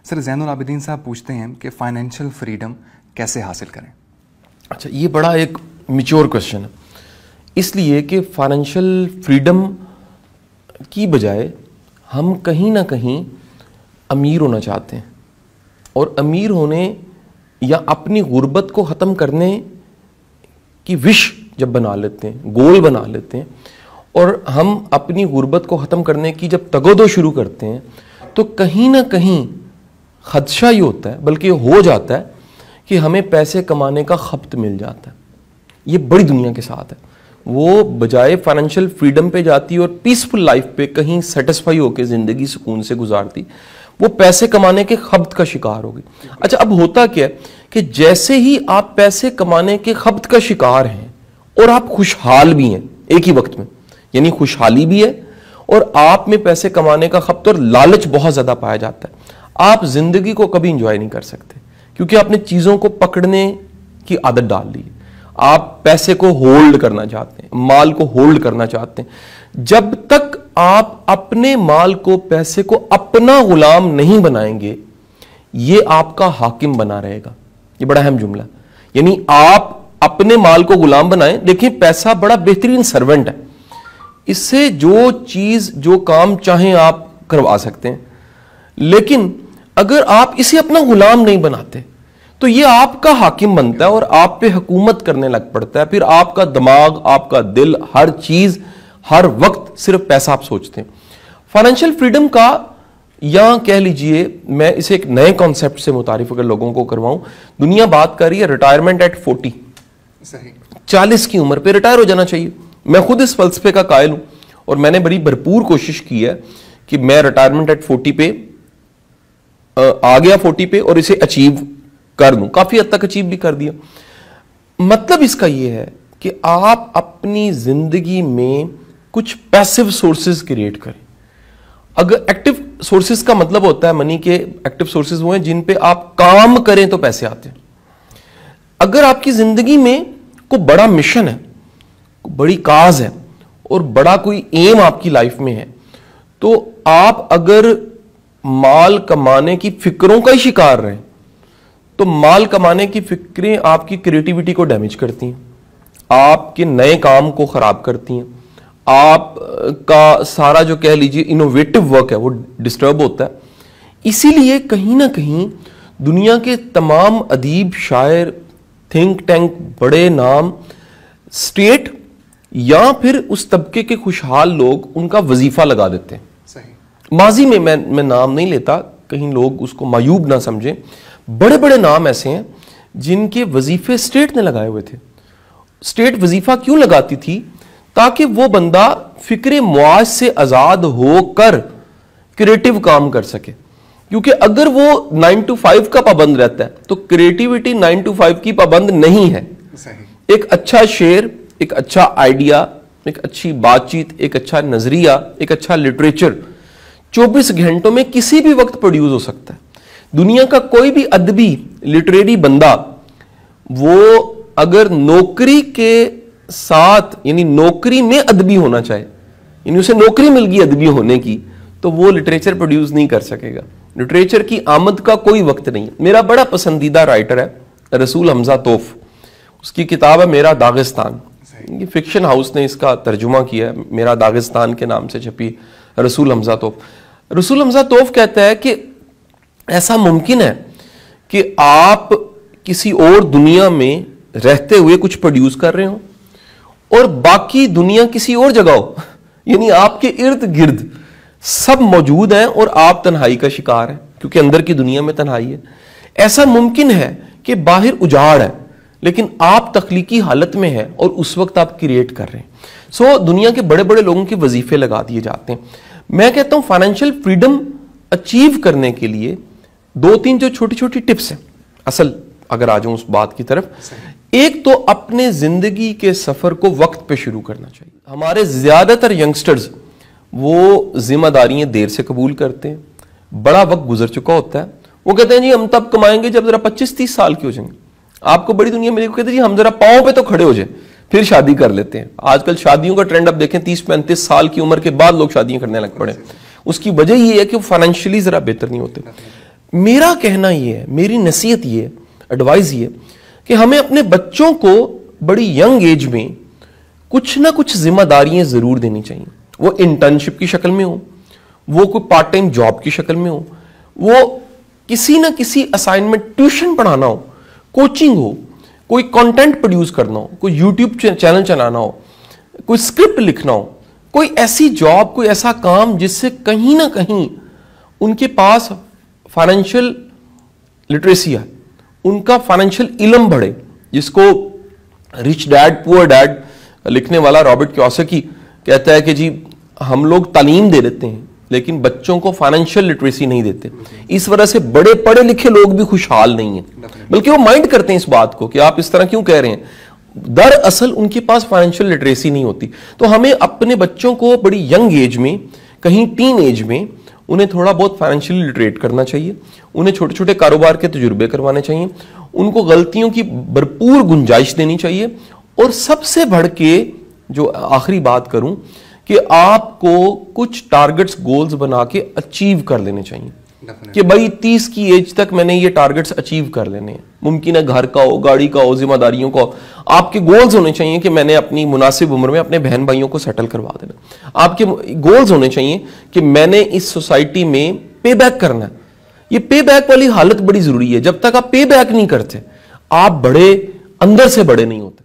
سر زین العابدین صاحب پوچھتے ہیں کہ فائنینشیل فریڈم کیسے حاصل کریں؟ اچھا، یہ بڑا ایک میچور کوشچن ہے، اس لیے کہ فائنینشیل فریڈم کی بجائے ہم کہیں نہ کہیں امیر ہونا چاہتے ہیں، اور امیر ہونے یا اپنی غربت کو ختم کرنے کی وش جب بنا لیتے ہیں، گول بنا لیتے ہیں، اور ہم اپنی غربت کو ختم کرنے کی جب تگودو شروع کرتے ہیں، تو کہیں نہ کہیں خدشہ یہ ہوتا ہے، بلکہ ہو جاتا ہے کہ ہمیں پیسے کمانے کا خبت مل جاتا ہے۔ یہ بڑی دنیا کے ساتھ ہے، وہ بجائے فائنینشیل فریڈم پہ جاتی اور پیسفل لائف پہ کہیں سیٹسفائی ہو کے زندگی سکون سے گزارتی، وہ پیسے کمانے کے خبت کا شکار ہوگی۔ اچھا، اب ہوتا کیا ہے کہ جیسے ہی آپ پیسے کمانے کے خبت کا شکار ہیں اور آپ خوشحال بھی ہیں ایک ہی وقت میں، یعنی خوشحالی بھی ہے اور آپ میں پیسے کمانے کا خبت اور لالچ بہت زیادہ پایا جاتا ہے، آپ زندگی کو کبھی انجوائے نہیں کر سکتے، کیونکہ آپ نے چیزوں کو پکڑنے کی عادت ڈال لی ہے۔ آپ پیسے کو ہولڈ کرنا چاہتے ہیں، مال کو ہولڈ کرنا چاہتے ہیں۔ جب تک آپ اپنے مال کو، پیسے کو اپنا غلام نہیں بنائیں گے، یہ آپ کا حاکم بنا رہے گا۔ یہ بڑا اہم جملہ، یعنی آپ اپنے مال کو غلام بنائیں۔ دیکھیں، پیسہ بڑا بہترین سرونٹ ہے، اس سے جو چیز، جو کام چاہیں آپ کروا سکتے ہیں، لیکن اگر آپ اسے اپنا غلام نہیں بناتے تو یہ آپ کا حاکم بنتا ہے اور آپ پہ حکومت کرنے لگ پڑتا ہے۔ پھر آپ کا دماغ، آپ کا دل، ہر چیز، ہر وقت صرف پیسہ آپ سوچتے ہیں۔ فائنینشیل فریڈم کا، یا کہہ لیجئے، میں اسے ایک نئے کانسیپٹ سے متعارف اگر لوگوں کو کرواؤں، دنیا بات کر رہی ہے ریٹائرمنٹ ایٹ 40، 40 کی عمر پہ ریٹائر ہو جانا چاہیے۔ میں خود اس فلسفے کا قائل ہوں اور میں نے بڑی بھرپور کوشش کی ہے کہ میں ریٹائرمنٹ ایٹ 40 پہ آ گیا، 40 پہ، اور اسے اچیو کر دوں، کافی حد تک اچیو بھی کر دیا۔ مطلب اس کا یہ ہے کہ آپ اپنی زندگی میں کچھ پیسو سورسز کریٹ کریں۔ اگر ایکٹیو سورسز کا مطلب ہوتا ہے منی کے، ایکٹیو سورسز وہ ہیں جن پہ آپ کام کریں تو پیسے آتے ہیں۔ اگر آپ کی زندگی میں کوئی بڑا مشن ہے، بڑی کاز ہے، اور بڑا کوئی ایم آپ کی لائف میں ہے، تو آپ اگر مال کمانے کی فکروں کا ہی شکار رہیں تو مال کمانے کی فکریں آپ کی کریٹیوٹی کو ڈیمیج کرتی ہیں، آپ کے نئے کام کو خراب کرتی ہیں، آپ کا سارا جو کہہ لیجیے انوویٹو ورک ہے وہ ڈسٹرب ہوتا ہے۔ اسی لیے کہیں نہ کہیں دنیا کے تمام ادیب، شاعر، تھنک ٹینک، بڑے نام، اسٹیٹ یا پھر اس طبقے کے خوشحال لوگ ان کا وظیفہ لگا دیتے ہیں۔ ماضی میں میں نام نہیں لیتا، کہیں لوگ اس کو معیوب نہ سمجھیں، بڑے بڑے نام ایسے ہیں جن کے وظیفے اسٹیٹ نے لگائے ہوئے تھے۔ اسٹیٹ وظیفہ کیوں لگاتی تھی؟ تاکہ وہ بندہ فکر معاش سے آزاد ہو کر کریٹیو کام کر سکے، کیونکہ اگر وہ 9 to 5 کا پابند رہتا ہے تو کریٹیوٹی 9 to 5 کی پابند نہیں ہے۔ ایک اچھا شعر، ایک اچھا آئیڈیا، ایک اچھی بات چیت، ایک اچھا نظریہ، ایک اچھا لٹریچر 24 گھنٹوں میں کسی بھی وقت پروڈیوس ہو سکتا ہے۔ دنیا کا کوئی بھی ادبی، لٹریری بندہ، وہ اگر نوکری کے ساتھ، یعنی نوکری میں ادبی ہونا چاہے، یعنی اسے نوکری مل گئی ادبی ہونے کی، تو وہ لٹریچر پروڈیوس نہیں کر سکے گا۔ لٹریچر کی آمد کا کوئی وقت نہیں ہے۔ میرا بڑا پسندیدہ رائٹر ہے رسول حمزہ توف، اس کی کتاب ہے میرا داغستان، یہ فکشن ہاؤس نے اس کا ترجمہ کیا ہے، میرا داغستان کے نام سے چھپی رسول حمزہ توف۔ رسول حمزہ توف کہتا ہے کہ ایسا ممکن ہے کہ آپ کسی اور دنیا میں رہتے ہوئے کچھ پروڈیوس کر رہے ہوں اور باقی دنیا کسی اور جگہ ہو، یعنی آپ کے ارد گرد سب موجود ہیں اور آپ تنہائی کا شکار ہیں، کیونکہ اندر کی دنیا میں تنہائی ہے۔ ایسا ممکن ہے کہ باہر اجاڑ ہے لیکن آپ تخلیقی حالت میں ہیں اور اس وقت آپ کریٹ کر رہے ہیں۔ دنیا کے بڑے بڑے لوگوں کے وظیفے لگا دیے جاتے ہیں۔ میں کہتا ہوں فائنینشیل فریڈم اچیو کرنے کے لیے 2-3 جو چھوٹی چھوٹی ٹپس ہیں، اصل اگر آ جاؤں اس بات کی طرف، ایک تو اپنے زندگی کے سفر کو وقت پہ شروع کرنا چاہیے۔ ہمارے زیادہ تر ینگسٹرز وہ ذمہ داریاں دیر سے قبول کرتے ہیں، بڑا وقت گزر چکا ہوتا ہے، وہ کہتے ہیں جی ہم تب کمائیں گے جب ذرا 25-30 سال کے ہو جائیں گے۔ آپ کو بڑی دنیا میں کہتے ہیں جی ہم ذرا پاؤں پہ تو کھڑے ہو جائیں پھر شادی کر لیتے ہیں۔ آج کل شادیوں کا ٹرینڈ اب دیکھیں، 30-35 سال کی عمر کے بعد لوگ شادیاں کرنے لگ پڑے۔ اس کی وجہ یہ ہے کہ وہ فائنینشلی ذرا بہتر نہیں ہوتے۔ میرا کہنا یہ ہے, میری نصیحت یہ ہے, ایڈوائز یہ کہ ہمیں اپنے بچوں کو بڑی ینگ ایج میں کچھ نہ کچھ ذمہ داریاں ضرور دینی چاہیے. وہ انٹرنشپ کی شکل میں ہو, وہ کوئی پارٹ ٹائم جاب کی شکل میں ہو, وہ کسی نہ کسی اسائنمنٹ, ٹیوشن پڑھانا ہو, کوچنگ ہو, کوئی کنٹینٹ پروڈیوس کرنا ہو, کوئی یوٹیوب چینل چلانا ہو, کوئی اسکرپٹ لکھنا ہو, کوئی ایسی جاب, کوئی ایسا کام جس سے کہیں نہ کہیں ان کے پاس فائنینشیل لٹریسی ہے, ان کا فائنینشیل علم بڑھے, جس کو رچ ڈیڈ پور ڈیڈ لکھنے والا رابرٹ کیوساکی کہتا ہے کہ جی ہم لوگ تعلیم دے دیتے ہیں لیکن بچوں کو فائنینشیل لٹریسی نہیں دیتے. اس وجہ سے بڑے پڑھے لکھے لوگ بھی خوشحال نہیں ہیں, بلکہ وہ مائنڈ کرتے ہیں اس بات کو کہ آپ اس طرح کیوں کہہ رہے ہیں, دراصل ان کے پاس فائنینشیل لٹریسی نہیں ہوتی. تو ہمیں اپنے بچوں کو بڑی ینگ ایج میں, کہیں ٹین ایج میں, انہیں تھوڑا بہت فائنینشیلی لٹریٹ کرنا چاہیے, انہیں چھوٹے چھوٹے کاروبار کے تجربے کروانے چاہیے, ان کو غلطیوں کی بھرپور گنجائش دینی چاہیے, اور سب سے بڑھ کے جو آخری بات کروں کہ آپ کو کچھ ٹارگٹس, گولز بنا کے اچیو کر لینے چاہیے کہ بھائی 30 کی ایج تک میں نے یہ ٹارگٹس اچیو کر لینے ہیں. ممکن ہے گھر کا ہو, گاڑی کا ہو, ذمہ داریوں کا ہو. آپ کے گولز ہونے چاہیے کہ میں نے اپنی مناسب عمر میں اپنے بہن بھائیوں کو سیٹل کروا دینا. آپ کے گولز ہونے چاہیے کہ میں نے اس سوسائٹی میں پے بیک کرنا ہے. یہ پے بیک والی حالت بڑی ضروری ہے. جب تک آپ پے بیک نہیں کرتے آپ بڑے اندر سے بڑے نہیں ہوتے.